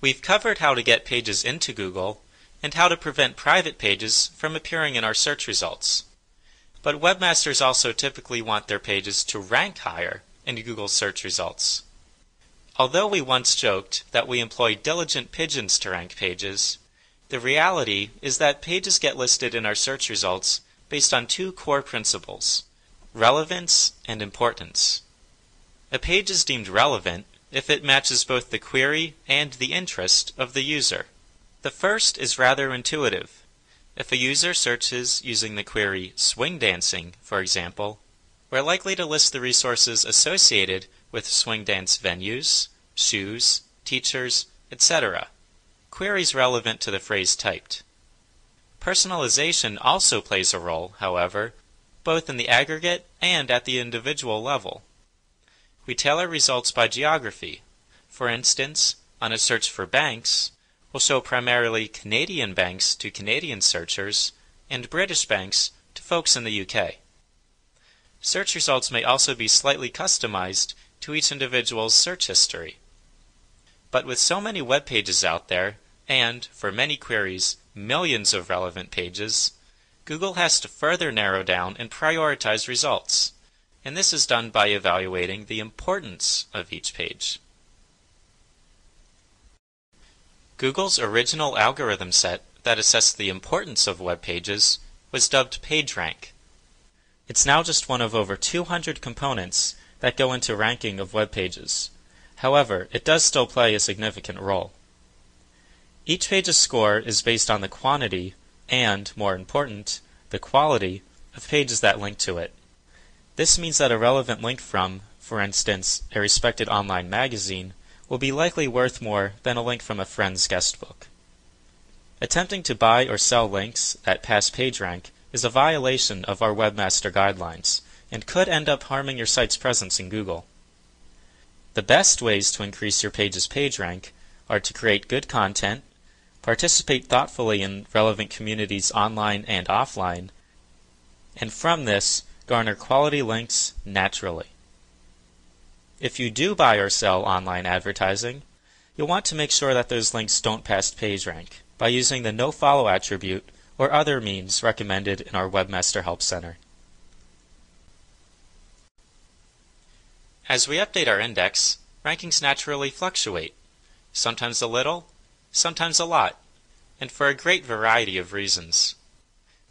We've covered how to get pages into Google and how to prevent private pages from appearing in our search results. But webmasters also typically want their pages to rank higher in Google's search results. Although we once joked that we employ diligent pigeons to rank pages, the reality is that pages get listed in our search results based on two core principles: relevance and importance. A page is deemed relevant if it matches both the query and the interest of the user. The first is rather intuitive. If a user searches using the query swing dancing, for example, we're likely to list the resources associated with swing dance venues, shoes, teachers, etc. Queries relevant to the phrase typed. Personalization also plays a role, however, both in the aggregate and at the individual level. We tailor results by geography. For instance, on a search for banks, we'll show primarily Canadian banks to Canadian searchers and British banks to folks in the UK. Search results may also be slightly customized to each individual's search history. But with so many web pages out there, and, for many queries, millions of relevant pages, Google has to further narrow down and prioritize results, and this is done by evaluating the importance of each page. Google's original algorithm set that assessed the importance of web pages was dubbed PageRank. It's now just one of over 200 components that go into ranking of web pages. However, it does still play a significant role. Each page's score is based on the quantity and, more important, the quality of pages that link to it. This means that a relevant link from, for instance, a respected online magazine will be likely worth more than a link from a friend's guestbook. Attempting to buy or sell links that pass PageRank is a violation of our Webmaster guidelines and could end up harming your site's presence in Google. The best ways to increase your page's PageRank are to create good content, participate thoughtfully in relevant communities online and offline, and from this, garner quality links naturally. If you do buy or sell online advertising, you'll want to make sure that those links don't pass PageRank by using the nofollow attribute or other means recommended in our Webmaster Help Center. As we update our index, rankings naturally fluctuate, sometimes a little, sometimes a lot, and for a great variety of reasons.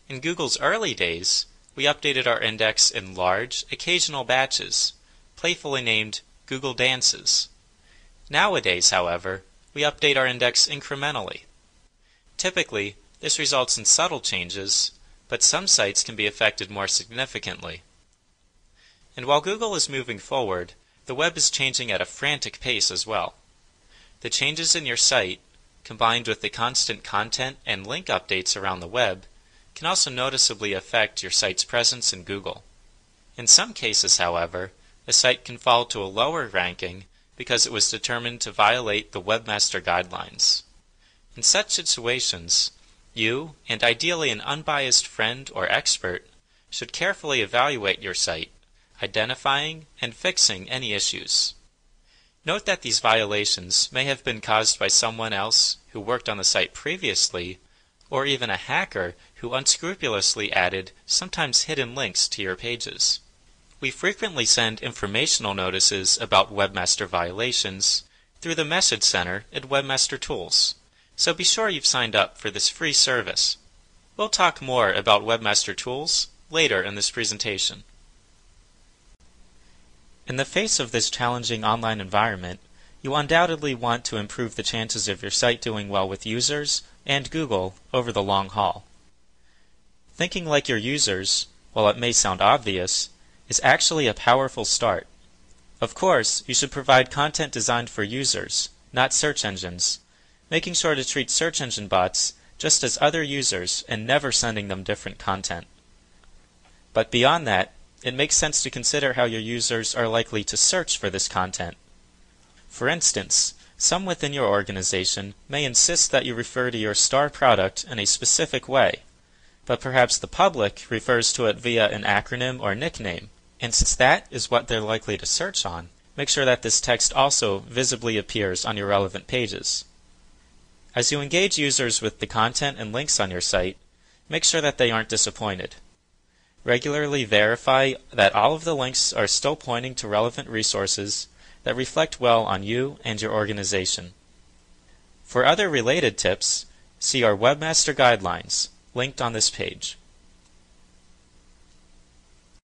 In Google's early days, we updated our index in large, occasional batches, playfully named Google Dances. Nowadays, however, we update our index incrementally. Typically, this results in subtle changes, but some sites can be affected more significantly. And while Google is moving forward, the web is changing at a frantic pace as well. The changes in your site, combined with the constant content and link updates around the web, can also noticeably affect your site's presence in Google. In some cases, however, a site can fall to a lower ranking because it was determined to violate the Webmaster guidelines. In such situations, you, and ideally an unbiased friend or expert, should carefully evaluate your site, identifying and fixing any issues. Note that these violations may have been caused by someone else who worked on the site previously, or even a hacker who unscrupulously added sometimes hidden links to your pages. We frequently send informational notices about Webmaster violations through the Message Center at Webmaster Tools, so be sure you've signed up for this free service. We'll talk more about Webmaster Tools later in this presentation. In the face of this challenging online environment, you undoubtedly want to improve the chances of your site doing well with users and Google over the long haul. Thinking like your users, while it may sound obvious, is actually a powerful start. Of course, you should provide content designed for users, not search engines, making sure to treat search engine bots just as other users and never sending them different content. But beyond that, it makes sense to consider how your users are likely to search for this content. For instance, some within your organization may insist that you refer to your star product in a specific way, but perhaps the public refers to it via an acronym or nickname, and since that is what they're likely to search on, make sure that this text also visibly appears on your relevant pages. As you engage users with the content and links on your site, make sure that they aren't disappointed. Regularly verify that all of the links are still pointing to relevant resources that reflect well on you and your organization. For other related tips, see our Webmaster Guidelines, linked on this page.